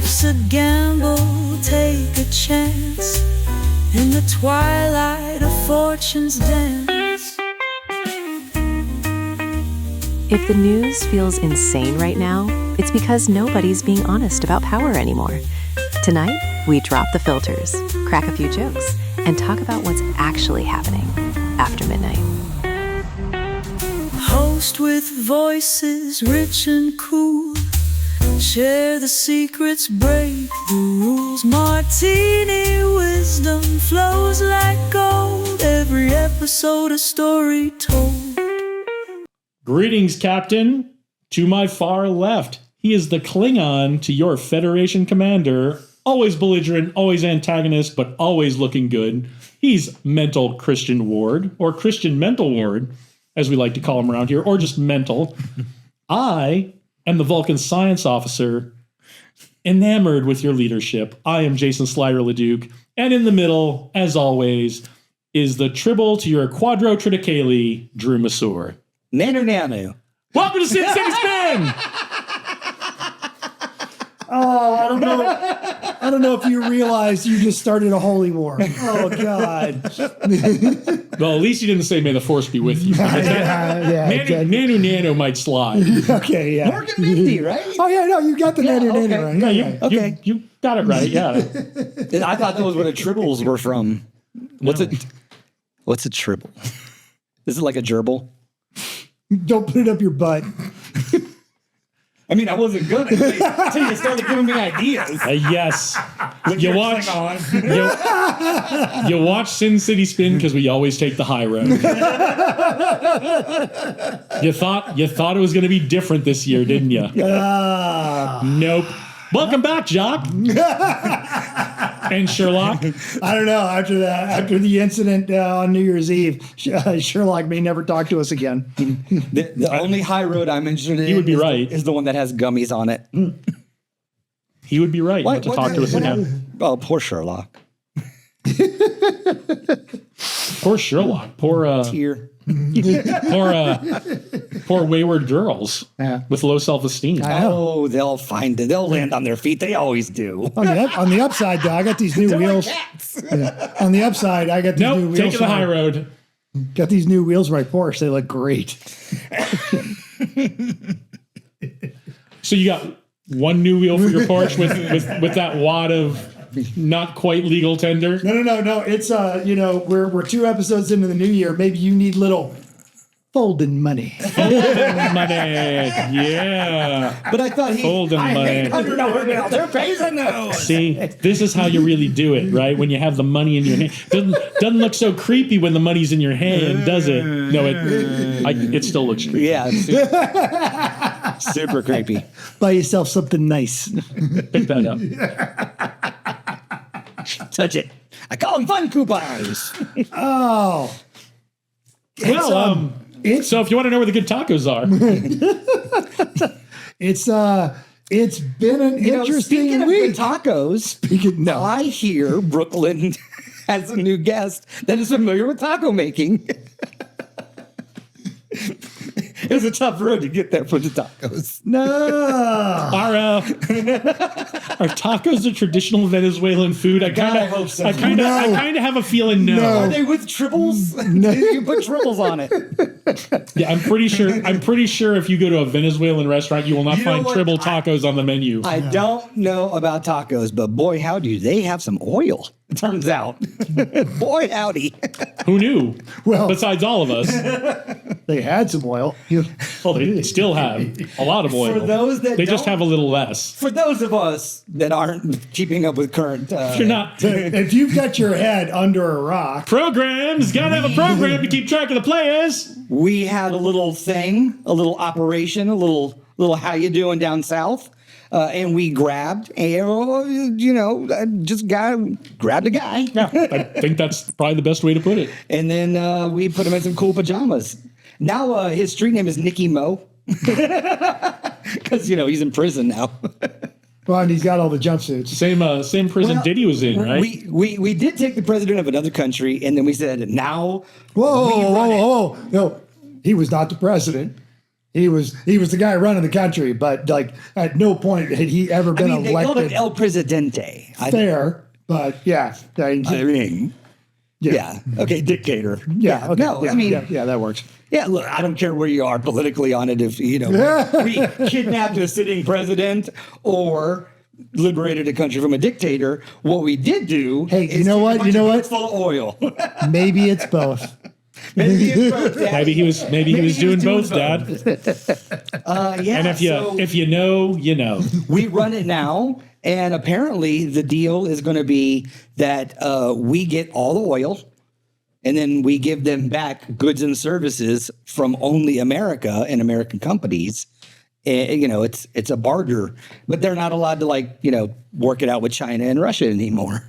Life's a gamble, take a chance in the twilight of fortune's dance. If the news feels insane right now, it's because nobody's being honest about power anymore. Tonight, we drop the filters, crack a few jokes, and talk about what's actually happening after midnight. Host with voices rich and cool, share the secrets, break the rules. Martini wisdom flows like gold, every episode a story told. Greetings, Captain. To my far left, he is the Klingon to your Federation commander. Always belligerent, always antagonist, but always looking good. He's Mental Christian Ward, or Christian Mental Ward, as we like to call him around here, or just Mental. I am the Vulcan Science Officer, enamored with your leadership. I am Jason Slider Leduc, and in the middle, as always, is the Tribble to your Quadro Triticale, Drew Masur. Nanu. Welcome to Sin City Spin! Oh, I don't know if you realize you just started a holy war. Oh, God. Well, at least you didn't say, may the force be with you. Nanu might slide. Okay, yeah. Morgan Mindy, right? Oh, yeah, no, you got the Nanu right. Yeah, Okay. You got it right, yeah. I thought that was where the tribbles were from. What's a tribble? Is it like a gerbil? Don't put it up your butt. I mean, I wasn't good until you started giving me ideas. Yes. You watch Sin City Spin because we always take the high road. You thought it was going to be different this year, didn't you? Nope. Welcome back, Jock. And Sherlock. I don't know. After the incident on New Year's Eve, Sherlock may never talk to us again. The only high road I'm interested in would be right. is the one that has gummies on it. He would be right not to talk to us again. Oh, poor Sherlock. Poor Sherlock. Poor Tear. poor wayward girls with low self-esteem. Oh, they'll find it. They'll land on their feet. They always do. On the upside, though, I got these new wheels. Yeah. On the upside, I got these new wheels. Taking the high road. Got these new wheels for my Porsche. They look great. So you got one new wheel for your Porsche with that wad of not quite legal tender? No. It's we're 2 episodes into the new year. Maybe you need little folding money. Yeah. But I thought folding money. $100 bill. They're paying now. See, this is how you really do it, right? When you have the money in your hand. Doesn't look so creepy when the money's in your hand, does it? No, it still looks creepy. Yeah. Super creepy. Buy yourself something nice. Pick that up. Touch it. I call them fun coupons. Oh. Well, so if you want to know where the good tacos are. It's been an interesting week. Tacos. I hear Brooklyn has a new guest that is familiar with taco making. It was a tough road to get there for the tacos. No. Are tacos a traditional Venezuelan food? I hope so. I kind of have a feeling no. Are they with tribbles? No. You put tribbles on it. Yeah, I'm pretty sure if you go to a Venezuelan restaurant, you will not find tribble tacos on the menu. I don't know about tacos, but boy, how do they have some oil? It turns out. Boy, howdy. Who knew? Well, besides all of us. They had some oil. Well, they still have a lot of oil. For those that they just have a little less. For those of us that aren't keeping up with current... if you're not... if you've got your head under a rock... Programs! Gotta have a program to keep track of the players! We had a little thing, a little operation, a little how you doing down south. And we grabbed grabbed a guy. Yeah, I think that's probably the best way to put it. And then we put him in some cool pajamas. Now his street name is Nicky Mo. Because, he's in prison now. Well, and he's got all the jumpsuits. Same prison Diddy was in, right? We did take the president of another country, and then we said, now... Whoa. No, he was not the president. He was the guy running the country, but like at no point had he ever been They called him elected. El Presidente. Fair, but yeah. I mean, yeah. Okay, dictator. Yeah. Okay. No, yeah, I mean, yeah, that works. yeah, look, I don't care where you are politically on it. If, we kidnapped a sitting president or liberated a country from a dictator, what we did do. Hey, is you know what? take a You know bunch what? of boats full of oil. Maybe it's both. Maybe it's both, Dad. Maybe he was doing both, Dad. Yeah, And if you know, you know. we run it now, and apparently the deal is going to be that we get all the oil, and then we give them back goods and services from only America and American companies. And, it's a barter, but they're not allowed to work it out with China and Russia anymore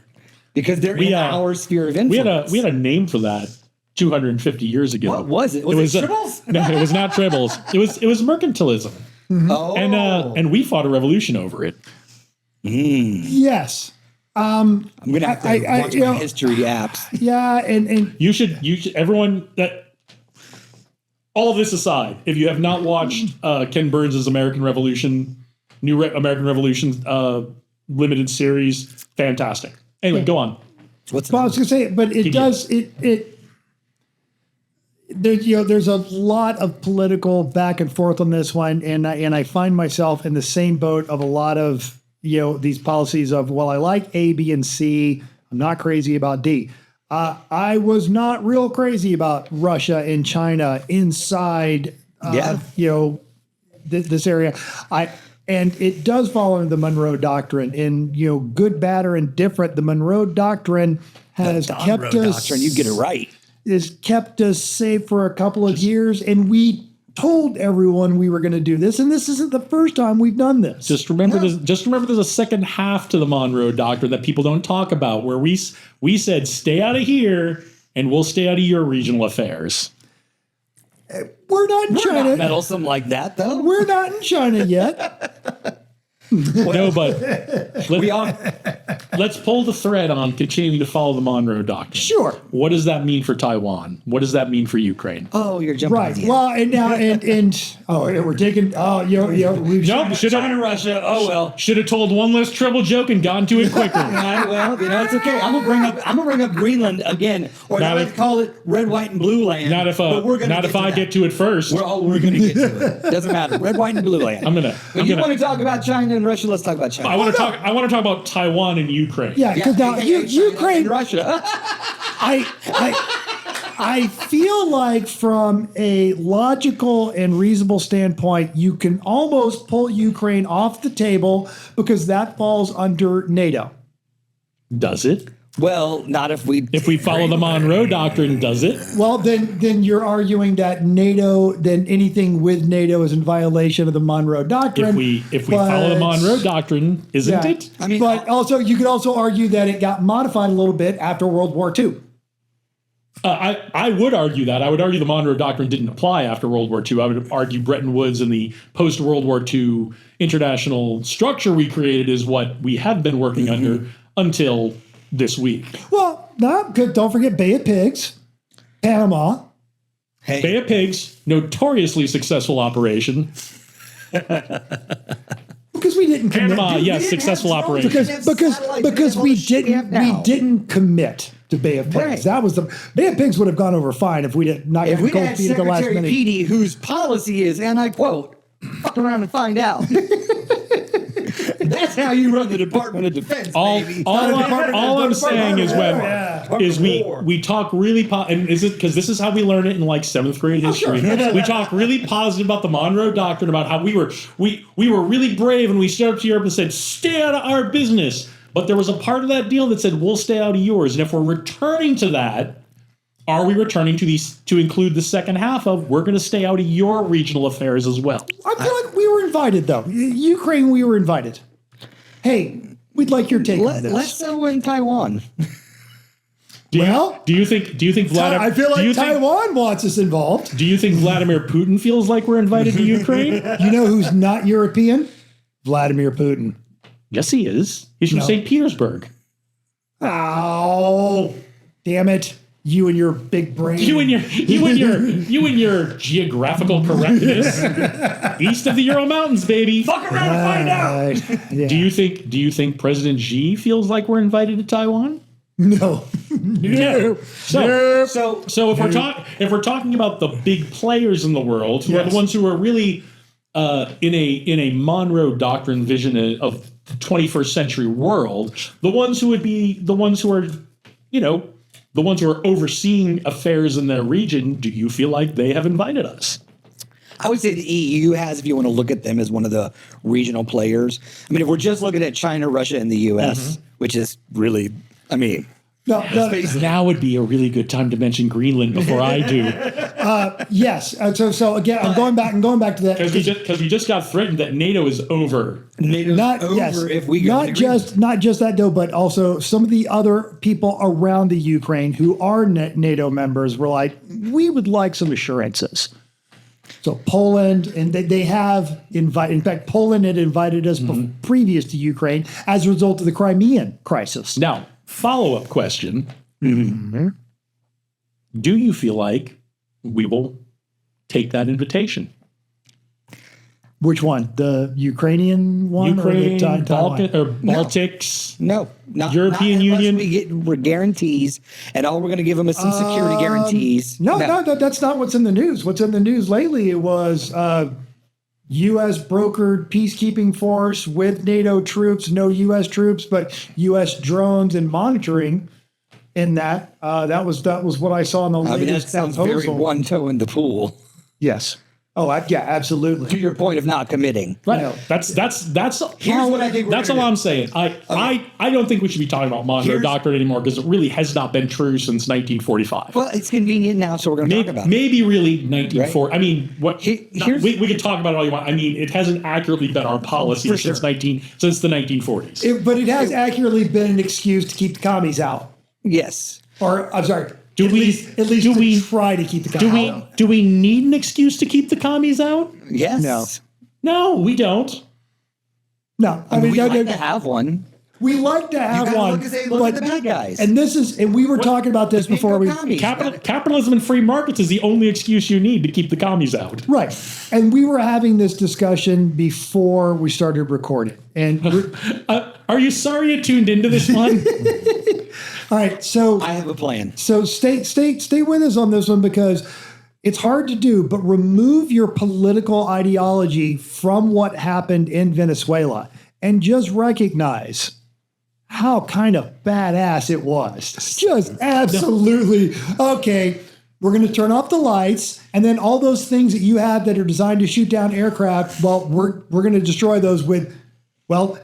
because they're in our sphere of influence. We had a name for that 250 years ago. What was it? Was it tribbles? No, it was not tribbles. It was mercantilism. Oh, And we fought a revolution over it. Yes. I'm gonna have to watch my history apps. Yeah, and You should everyone that all of this aside, if you have not watched Ken Burns' American Revolution, American Revolution limited series, fantastic. Anyway, go on. I was going to say, but it does it. There's a lot of political back and forth on this one, and I find myself in the same boat of a lot of these policies of, well, I like A, B, and C. I'm not crazy about D. I was not real crazy about Russia and China inside, this area. And it does fall under the Monroe Doctrine, and good, bad, or indifferent. The Monroe Doctrine has kept us. You get it right. Has kept us safe for a couple of years, and we told everyone we were going to do this, and this isn't the first time we've done this. Just remember there's a second half to the Monroe Doctrine that people don't talk about, where we said stay out of here and we'll stay out of your regional affairs. We're not in China. Not meddlesome like that, though. We're not in China yet. No, but We are. let's pull the thread on continuing to follow the Monroe Doctrine. Sure. What does that mean for Taiwan? What does that mean for Ukraine? Oh, you're jumping. Right. again. Well, and now we're taking. We've Nope, China, Russia. Oh well. should have told one less treble joke and gotten to it quicker. Well, it's okay. I'm gonna bring up Greenland again, or Not let's if- call it red, white, and blue land. Not if I get to it first. We're gonna get to it. Doesn't matter. Red, white, and blue land. But you want to talk about China and Russia? Let's talk about China. I want to talk about Taiwan and Ukraine. Yeah, because now AKA China Ukraine. and Russia. I feel like from a logical and reasonable standpoint, you can almost pull Ukraine off the table because that falls under NATO. Does it? Well, not if we follow the Monroe Doctrine, does it? Well, then you're arguing that then anything with NATO is in violation of the Monroe Doctrine. If we follow the Monroe Doctrine, isn't it? I mean, but also you could also argue that it got modified a little bit after World War II. I would argue that. I would argue the Monroe Doctrine didn't apply after World War II. I would argue Bretton Woods and the post-World War II international structure we created is what we have been working under until this week. Well, don't forget Bay of Pigs, Panama. hey, Bay of Pigs, notoriously successful operation. Because we didn't commit. Panama, yes, successful operation. Because we didn't commit to Bay of Pigs. Right. That was the Bay of Pigs would have gone over fine if we did not if get we cold had feet at the last Secretary minute. Petey, whose policy is, and I quote, "Fuck around and find out." That's how you run the Department of Defense, baby. All I'm saying is we talk really and is it because this is how we learn it in like 7th grade history. We talk really positive about the Monroe Doctrine, about how we were really brave and we stood up to Europe and said, stay out of our business. But there was a part of that deal that said, we'll stay out of yours. And if we're returning to that, are we returning to include the second half of we're going to stay out of your regional affairs as well? I feel like we were invited, though. Ukraine, we were invited. Hey, we'd like your take on this. Let's settle in Taiwan. Do you think Vladimir? I feel like Taiwan wants us involved. Do you think Vladimir Putin feels like we're invited to Ukraine? You know who's not European? Vladimir Putin. Yes, he is. He's from St. Petersburg. Oh, damn it. You and your big brain. You and your geographical correctness. East of the Ural Mountains, baby. Fuck around and find out. Yeah. Do you think President Xi feels like we're invited to Taiwan? No. No. So if we're talking about the big players in the world, who are the ones who are really in a Monroe Doctrine vision of the 21st century world, the ones who would be the ones who are, the ones who are overseeing affairs in their region, do you feel like they have invited us? I would say the EU has, if you want to look at them as one of the regional players. I mean, if we're just looking at China, Russia, and the US, which is really, No. Now would be a really good time to mention Greenland before I do. Yes. So again, I'm going back to that Because we just got threatened that NATO is over. NATO's over if we go not just that though, but also some of the other people around the Ukraine who are NATO members were like, we would like some assurances. So Poland, and they have invited. In fact, Poland had invited us previous to Ukraine as a result of the Crimean crisis. Now, follow-up question. Do you feel like we will take that invitation? Which one? The Ukrainian one? Ukraine, or the Taiwan? Baltics? No, European not Union? We get guarantees, and all we're going to give them is some security guarantees. No, that's not what's in the news. What's in the news lately, it was U.S. brokered peacekeeping force with NATO troops, no U.S. troops, but U.S. drones and monitoring in that. That was what I saw in the latest that sounds proposal. very one toe in the pool. Yes. Oh, yeah, absolutely. To your point of not committing. Right. No. That's Here's what I think. That's all I'm saying. I don't think we should be talking about Monroe Doctrine anymore because it really has not been true since 1945. Well, it's convenient now, so we're going to talk about it. Maybe really 1940. Right? I mean, we could talk about it all you want. I mean, it hasn't accurately been our policy since the 1940s. But it has accurately been an excuse to keep the commies out. Yes. Or I'm sorry. Do at least try to keep the commies out? Do we need an excuse to keep the commies out? Yes. No, we don't. No, we'd like to have one. We like to have You gotta one. look and say, look at the bad guys. And we were talking about this before we. Capitalism and free markets is the only excuse you need to keep the commies out. Right. And we were having this discussion before we started recording. And are you sorry you tuned into this one? all right, so I have a plan. So stay with us on this one because it's hard to do, but remove your political ideology from what happened in Venezuela and just recognize how kind of badass it was. Just absolutely. Okay, we're going to turn off the lights, and then all those things that you have that are designed to shoot down aircraft, well, we're going to destroy those with,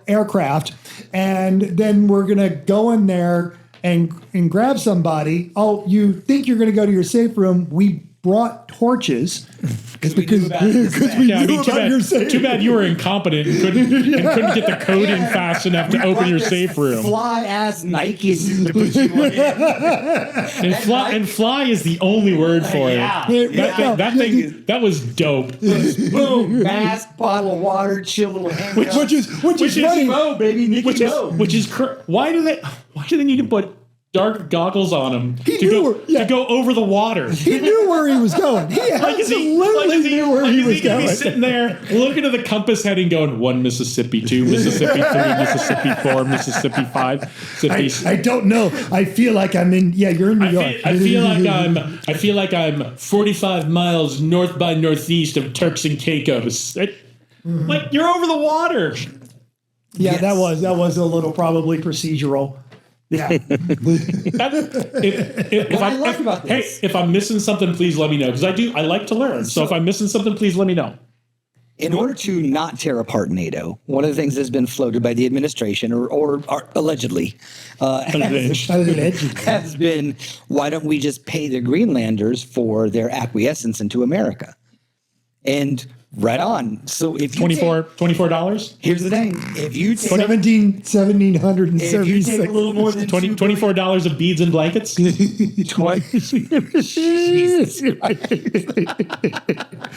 aircraft. And then we're going to go in there and grab somebody. Oh, you think you're going to go to your safe room? We brought torches because we knew about your safe room. Too bad you were incompetent and couldn't get the code in fast enough to open your safe room. Fly ass Nikes to put you in. And fly is the only word for it. That was dope. Boom, mask, bottle of water, chill little handcuffs. Which is funny. Mo, baby, which is why do they need to put dark goggles on him to go over the water? He knew where he was going. He absolutely knew where he was going. He's sitting there looking at the compass heading going 1 Mississippi, 2 Mississippi, 3 Mississippi, 4 Mississippi, 5. I don't know. I feel like I'm in. Yeah, you're in New York. I feel like I'm 45 miles north by northeast of Turks and Caicos. Like you're over the water. Yeah, yes. that was a little probably procedural. Yeah. If I'm missing something, please let me know because I like to learn. So if I'm missing something, please let me know. In order to not tear apart NATO, one of the things that's been floated by the administration or allegedly has been, why don't we just pay the Greenlanders for their acquiescence into America? And right on. So if you $24, here's the thing: if you take $1,776, if you take a little more than $24 of beads and blankets, Jesus Christ.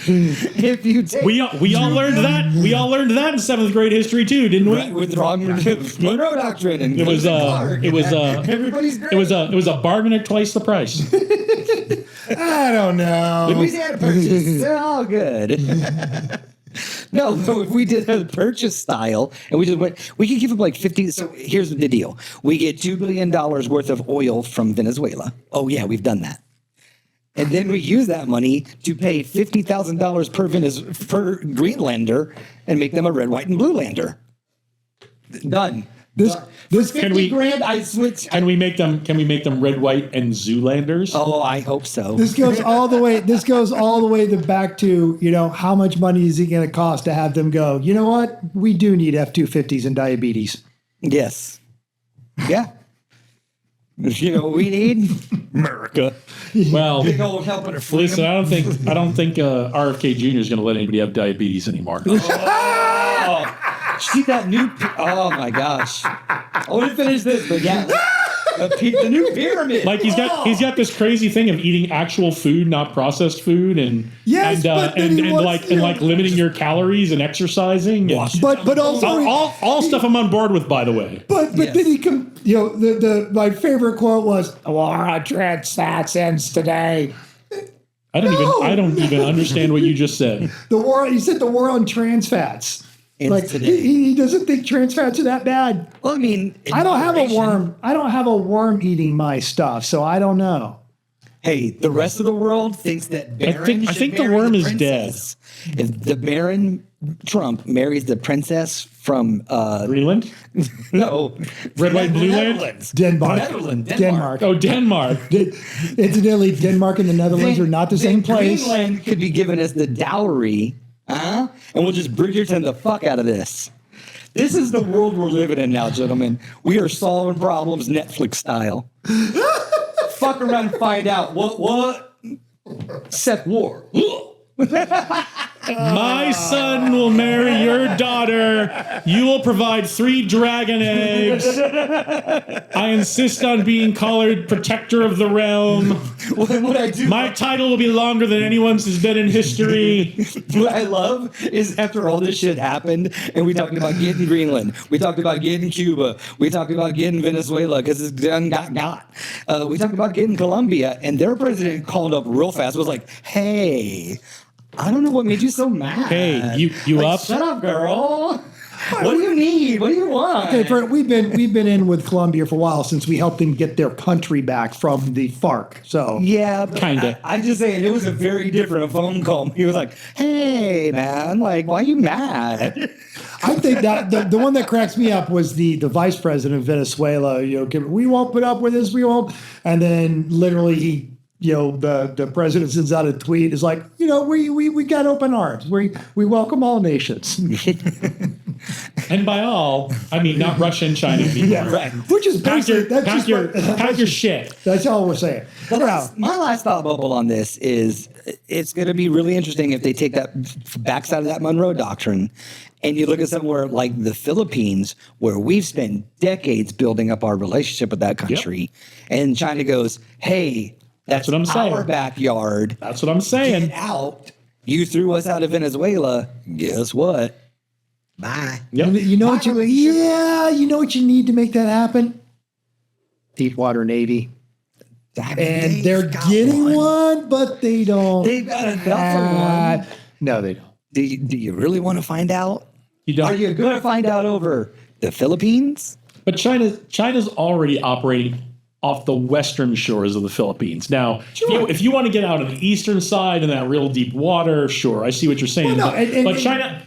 If you take We all learned that. We all learned that in 7th grade history too, didn't we? right, with the wrong Monroe Doctrine and everybody's great. It was a bargain at twice the price. I don't know. Louisiana Purchase. They're all good. No, if we did a purchase style and we just went, we could give them like 50. So here's the deal. We get $2 billion worth of oil from Venezuela. Oh yeah, we've done that. And then we use that money to pay $50,000 per Greenlander and make them a red, white, and blue lander. Done. This Can we $50,000, I switch. Can we make them red, white, and Zoolanders? Oh, I hope so. this goes all the way. This goes all the way back to how much money is it going to cost to have them go? You know what? We do need F-250s and diabetes. Yes. Yeah. You know what we need? America. Well, Big old helping of freedom. listen, I don't think RFK Jr. is going to let anybody have diabetes anymore. See that new? Oh my gosh! I want to finish this, but yeah, the new pyramid. Like he's got this crazy thing of eating actual food, not processed food, and Yes, but then he wants, limiting your calories and exercising. And But also all stuff I'm on board with, by the way. But Yes. then he the my favorite quote was, "The war on trans fats ends today." I don't even understand what you just said. The war. He said the war on trans fats. Ends Like today. he doesn't think trans fats are that bad. Well, I mean, I don't have a moderation. worm. I don't have a worm eating my stuff, so I don't know. Hey, the rest of the world thinks that Baron I should think the marry worm is princess. If the Baron Trump marries the princess from Greenland? no Red, white, blue land? Netherlands. Denmark. Denmark. Oh, Denmark. Incidentally, Denmark and the Netherlands are not the same place. Greenland could be given as the dowry, and we'll just Bridgerton the fuck out of this. This is the world we're living in now, gentlemen. We are solving problems Netflix style. Fuck around and find out what Seth War. My son will marry your daughter. You will provide 3 dragon eggs. I insist on being called protector of the realm. What I do, My title will be longer than anyone's has been in history. what I love is after all this shit happened, and we talked about getting Greenland, we talked about getting Cuba, we talked about getting Venezuela because it's done got. We talked about getting Colombia, and their president called up real fast. Was like, "Hey, I don't know what made you so mad. Hey, you Like, up? Shut up, girl. What do you need? What do you want?" Okay, we've been in with Colombia for a while since we helped them get their country back from the FARC. So Yeah, but Kinda. I'm just saying it was a very different phone call. He was like, "Hey, man, like, why are you mad?" I think that the one that cracks me up was the vice president of Venezuela. We won't put up with this. We won't. And then literally he. The president sends out a tweet. Is like, we got open arms. We welcome all nations. And by all, I mean not Russia and China anymore. Yeah, right. Which is Pack your, basic. pack your shit. That's all we're saying. My last thought bubble on this is it's going to be really interesting if they take that backside of that Monroe Doctrine and you look at somewhere like the Philippines, where we've spent decades building up our relationship with that country, and China goes, "Hey, that's what I'm saying. our backyard. That's what I'm saying. Get out. You threw us out of Venezuela. Guess what? Bye." Yep. You know what you know what you need to make that happen? Deepwater Navy. And they're getting one, but they don't. They've got enough of one. No, they don't. Do you really want to find out? You don't. Are you going to find out over the Philippines? But China's already operating off the western shores of the Philippines. Now, if you want to get out on the eastern side in that real deep water, sure, I see what you're saying. Well, no, but China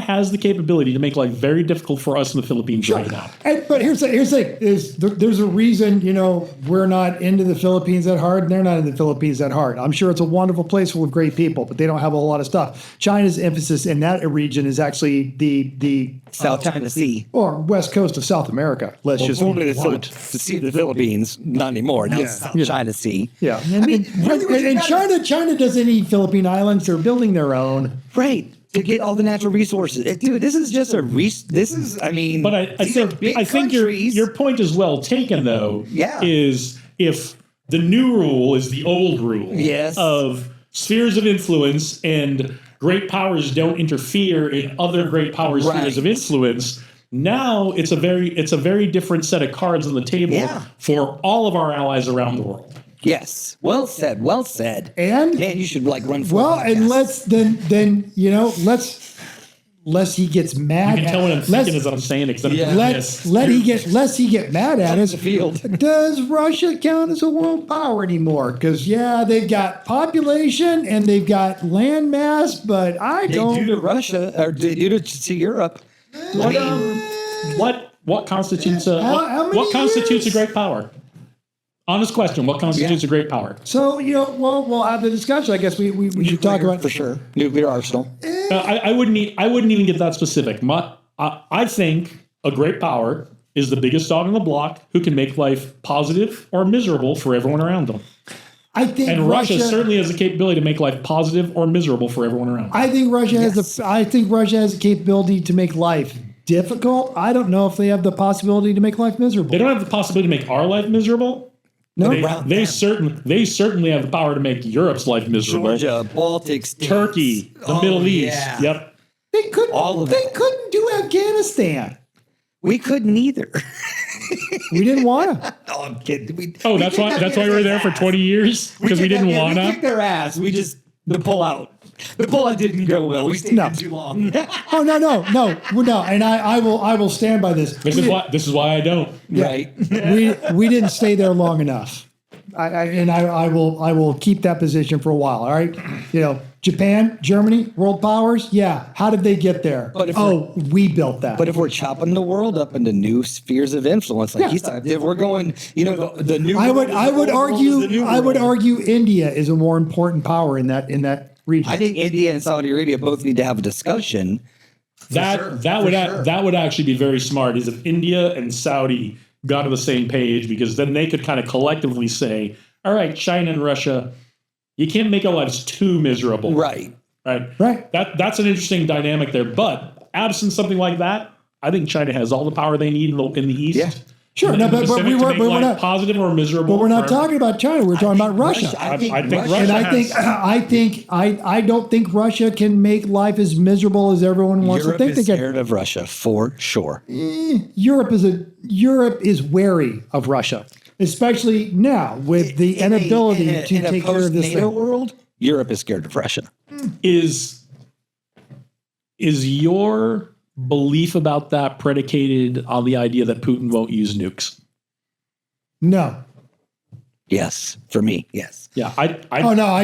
has the capability to make life very difficult for us in the Philippines right now. But here's the thing: there's a reason we're not into the Philippines that hard, and they're not in the Philippines that hard. I'm sure it's a wonderful place full of great people, but they don't have a lot of stuff. China's emphasis in that region is actually the South China Sea. or west coast of South America. Let's just be blunt. to see the Philippines, not anymore. Now it's South China Sea. Yeah, and China doesn't need Philippine islands. They're building their own. Right. To get all the natural resources. Dude, this is just But I think your point is well taken, though. Yeah. Is if the new rule is the old rule Yes. of spheres of influence and great powers don't interfere in other great powers' spheres of influence. Now it's a very different set of cards on the table for all of our allies around the world. Yes. Well said. Well said. And man, you should like run for well, and let's lest he gets mad. You can tell what I'm thinking as I'm saying it. Lest he get mad at us. The field. Does Russia count as a world power anymore? Because they've got population and they've got land mass, but I don't. They do to Russia or they do to Europe. What constitutes what constitutes a great power? Honest question. What constitutes a great power? So, we'll have the discussion. I guess we should talk about for sure. Nuclear arsenal. I wouldn't even get that specific. I think a great power is the biggest dog on the block who can make life positive or miserable for everyone around them. I think and Russia certainly has the capability to make life positive or miserable for everyone around them. I think Russia has the capability to make life difficult. I don't know if they have the possibility to make life miserable. They don't have the possibility to make our life miserable. No, they certainly have the power to make Europe's life miserable. Georgia, Baltic states, Turkey, the Middle East. Yep. They couldn't do Afghanistan. We couldn't either. We didn't want to. No, I'm kidding. That's why we were there for 20 years because we didn't want to. We kicked their ass. We just the pullout. The pullout didn't go well. We stayed in too long. Oh no. And I will stand by this. This is why I don't. Right. We didn't stay there long enough. I will keep that position for a while. All right. Japan, Germany, world powers. Yeah. How did they get there? We built that. But if we're chopping the world up into new spheres of influence, like he said, if we're going, the new. I would argue India is a more important power in that region. I think India and Saudi Arabia both need to have a discussion. That would actually be very smart. Is if India and Saudi got on the same page, because then they could kind of collectively say, all right, China and Russia, you can't make our lives too miserable. Right. That's an interesting dynamic there. But absent something like that, I think China has all the power they need in the East. Yeah. Sure, but we're not positive or miserable. But we're not talking about China. We're talking about Russia. I don't think Russia can make life as miserable as everyone wants to think they can. Europe is scared of Russia for sure. Europe is wary of Russia, especially now with the inability to take care of this NATO world. Europe is scared of Russia. Is your belief about that predicated on the idea that Putin won't use nukes? No. Yes, for me, yes. Yeah, I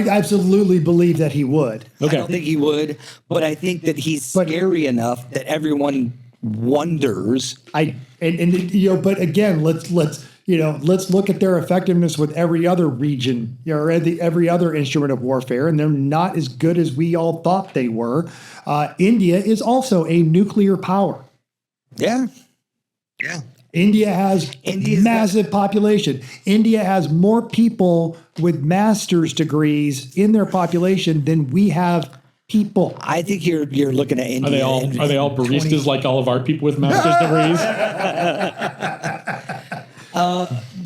absolutely believe that he would. Okay. I don't think he would, but I think that he's scary enough that everyone wonders. But again, let's look at their effectiveness with every other region, or every other instrument of warfare, and they're not as good as we all thought they were. India is also a nuclear power. Yeah. India has massive population. India has more people with master's degrees in their population than we have people. I think you're looking at India. Are they all baristas like all of our people with master's degrees?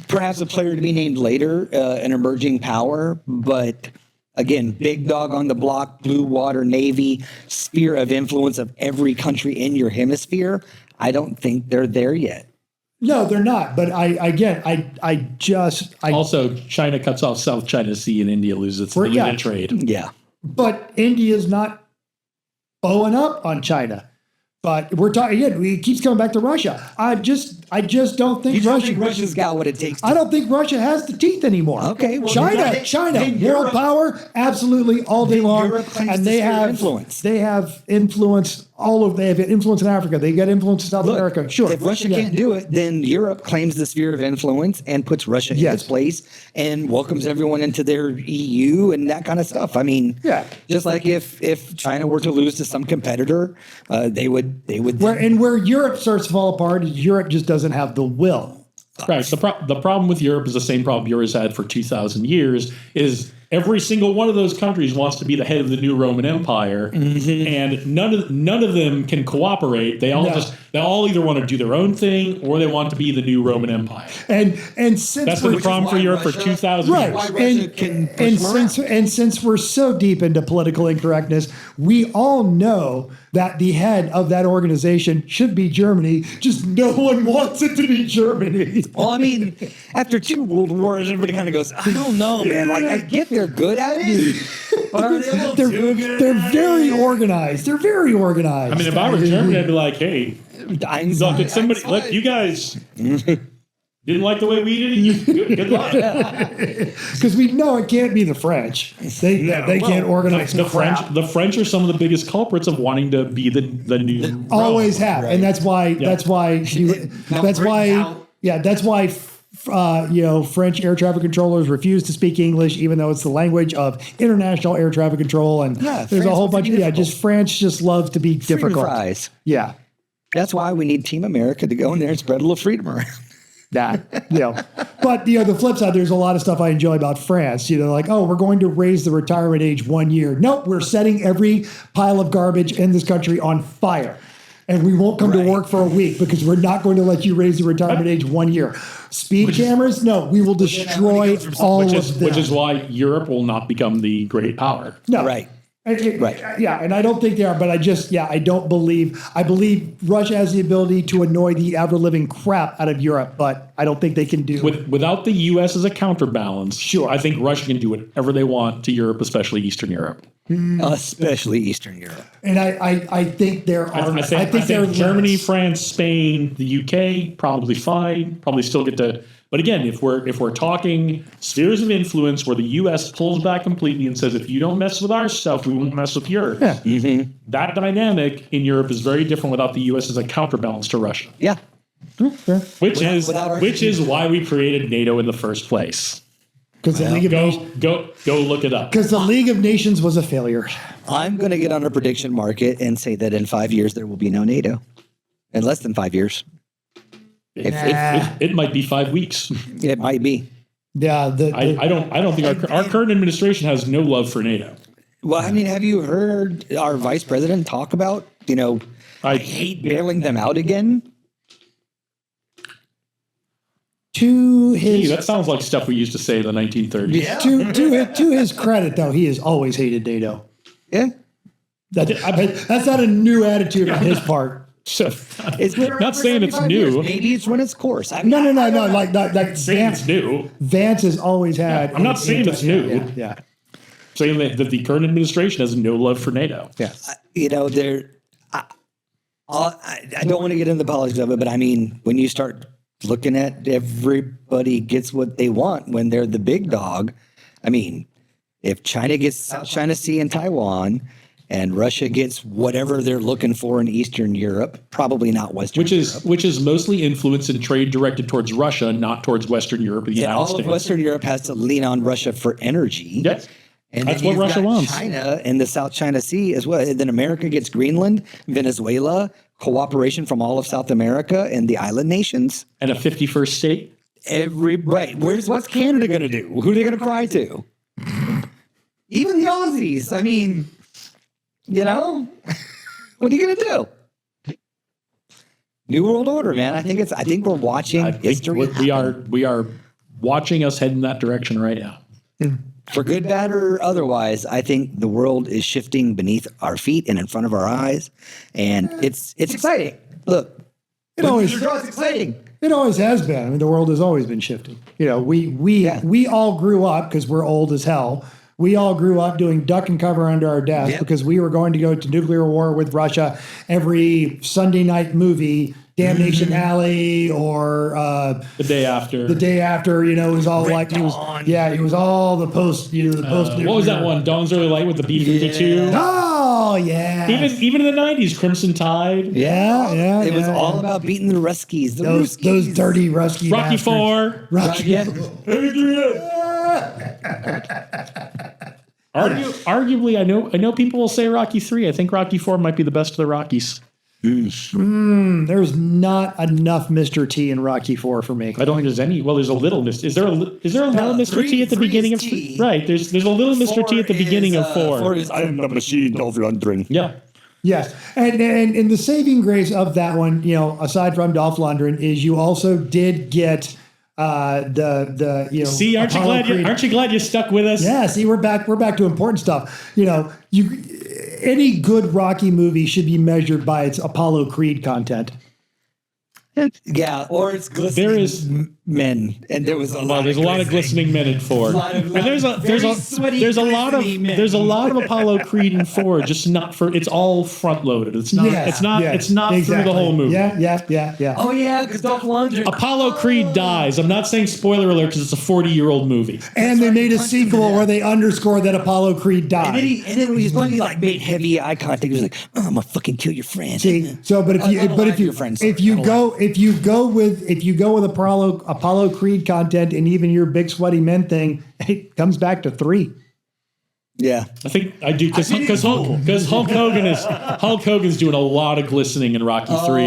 Perhaps a player to be named later, an emerging power, but again, big dog on the block, blue water Navy, sphere of influence of every country in your hemisphere. I don't think they're there yet. No, they're not. But also China cuts off South China Sea and India loses its trade. Yeah. But India's not bowing up on China. But we're talking again. It keeps coming back to Russia. I just don't think Russia's got what it takes. I don't think Russia has the teeth anymore. Okay, well, China, world power, absolutely all day long, and they have influence. They have influence They have influence in Africa. They get influence in South America. Sure. If Russia can't do it, then Europe claims the sphere of influence and puts Russia in its place and welcomes everyone into their EU and that kind of stuff. I mean, just like if China were to lose to some competitor, they would. Where Europe starts to fall apart is Europe just doesn't have the will. Right. The problem with Europe is the same problem Europe has had for 2,000 years. Is every single one of those countries wants to be the head of the new Roman Empire, and none of them can cooperate. They all either want to do their own thing or they want to be the new Roman Empire. And since That's been the problem for Europe for 2,000 right, years. and since we're so deep into political incorrectness, we all know that the head of that organization should be Germany. Just no one wants it to be Germany. Well, I mean, after 2 world wars, everybody kind of goes, I don't know, man. Like, I get they're good at it, but are they able to do it? They're very organized. They're very organized. I mean, if I were Germany, I'd be like, hey, look, did somebody, look, you guys didn't like the way we did it? Good luck. Because we know it can't be the French. They can't organize the French. The French are some of the biggest culprits of wanting to be the new. Always Rome. have, Right. and that's why French air traffic controllers refuse to speak English, even though it's the language of international air traffic control. And there's France a whole wants to bunch. be difficult. France just loves to be Freedom difficult. fries. Yeah. That's why we need Team America to go in there and spread a little freedom around. But the flip side, there's a lot of stuff I enjoy about France. Like, oh, we're going to raise the retirement age 1 year. Nope, we're setting every pile of garbage in this country on fire. And we won't come to work for a week because we're not going to let you raise the retirement age 1 year. Speed cameras? No, we will destroy all of them. Which is why Europe will not become the great power. No. Right. Right. Yeah, and I don't think they are, but I believe Russia has the ability to annoy the ever-living crap out of Europe, but I don't think they can do Without the U.S. as a counterbalance, Sure. I think Russia can do whatever they want to Europe, especially Eastern Europe. Especially Eastern Europe. And I think there are. I think Germany, France, Spain, the UK probably fine. Probably still get to. But again, if we're talking spheres of influence, where the U.S. pulls back completely and says, if you don't mess with our stuff, we won't mess with yours. Yeah. That dynamic in Europe is very different without the U.S. as a counterbalance to Russia. Yeah. Which is why we created NATO in the first place. Because the League of Nations. Go look it up. Because the League of Nations was a failure. I'm going to get on a prediction market and say that in 5 years there will be no NATO. In less than 5 years. It might be 5 weeks. It might be. Yeah. I don't think our current administration has no love for NATO. Well, I mean, have you heard our vice president talk about, I hate bailing them out again? That sounds like stuff we used to say in the 1930s. Yeah. To his credit, though, he has always hated NATO. Yeah. That's not a new attitude on his part. So, It's been not saying it's new. Maybe it's run its course. No. Like Saying it's new. Vance has always had. I'm not saying it's new. Yeah. Saying that the current administration has no love for NATO. Yeah. I don't want to get into the politics of it, but I mean, when you start looking at everybody gets what they want when they're the big dog, I mean, if China gets South China Sea and Taiwan, and Russia gets whatever they're looking for in Eastern Europe, probably not Western Europe. Which is mostly influence and trade directed towards Russia, not towards Western Europe or the United All States. of Western Europe has to lean on Russia for energy. Yes. And That's then what you've Russia got wants. China and the South China Sea as well. And then America gets Greenland, Venezuela, cooperation from all of South America and the island nations. And a 51st state. What's Canada going to do? Who are they going to cry to? Even the Aussies. I mean, what are you going to do? New World Order, man. I think we're watching history. We are watching us head in that direction right now. For good, bad, or otherwise, I think the world is shifting beneath our feet and in front of our eyes, and it's exciting. Look, it's exciting. It always has been. I mean, the world has always been shifting. We all grew up because we're old as hell. We all grew up doing duck and cover under our desk because we were going to go to nuclear war with Russia every Sunday night movie. Damnation Alley or the day after. It was all it was all the post. What was that one? Dawn's Early Light with the B-52. Oh yeah. Even in the 90s, Crimson Tide. Yeah. It was all about beating the Ruskies. Those dirty Rusky. Rocky bastards. IV. Rocky. Arguably, I know people will say Rocky 3. I think Rocky 4 might be the best of the Rockies. There's not enough Mr. T in Rocky 4 for me. I don't think there's any. Well, there's a little Mr. Is there a little Mr. T at the three beginning is of T. right? There's a little Mr. T at the beginning of 4. 4 is I am the machine of London. Yeah. Yes, and the saving grace of that one, aside from Dolph Lundgren, is you also did get the See, aren't you glad you stuck with us? Yeah, see, we're back to important stuff. Any good Rocky movie should be measured by its Apollo Creed content. Yeah, or it's glistening There is men, and there was a lot. There's a lot of glistening men in 4, and there's a lot of Apollo Creed in 4. Just not for it's all front loaded. It's not exactly. through the whole movie. Yeah. Oh yeah, because Dolph Lundgren. Apollo Creed dies. I'm not saying spoiler alert because it's a 40-year-old movie. And they made a sequel where they underscore that Apollo Creed died. And then when he's funny, like made heavy eye contact. He was like, "Oh, I'm gonna fucking kill your friend." See, so but if you go with Apollo Creed content and even your big sweaty men thing, it comes back to 3. Yeah, I think I do because Hulk Hogan's doing a lot of glistening in Rocky 3.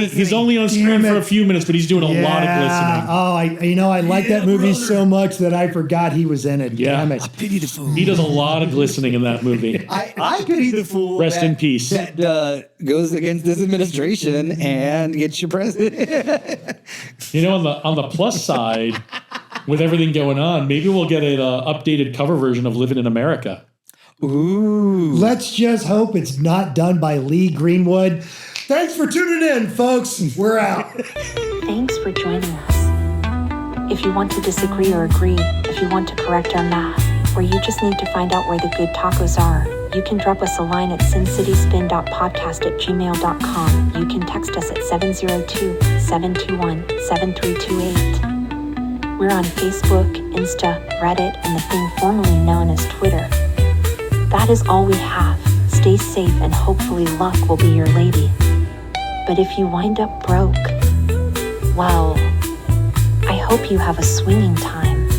He's only on screen for a few minutes, but he's doing a lot of glistening. I like that movie so much that I forgot he was in it. Yeah. Damn it. I pity the fool. He does a lot of glistening in that movie. I pity the fool. Rest in peace. That goes against this administration and gets your president. On the plus side, with everything going on, maybe we'll get an updated cover version of Living in America. Ooh. Let's just hope it's not done by Lee Greenwood. Thanks for tuning in, folks. We're out. Thanks for joining us. If you want to disagree or agree, if you want to correct our math, or you just need to find out where the good tacos are, you can drop us a line at sincityspin.podcast@gmail.com. You can text us at 702-721-7328. We're on Facebook, Insta, Reddit, and the thing formerly known as Twitter. That is all we have. Stay safe and hopefully luck will be your lady. But if you wind up broke, well, I hope you have a swinging time.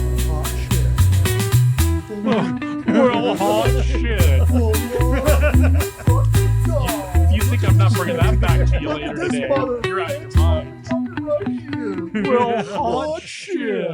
Well, hot shit. You think I'm not bringing that back to you later today? You're out of your mind. Well, hot shit.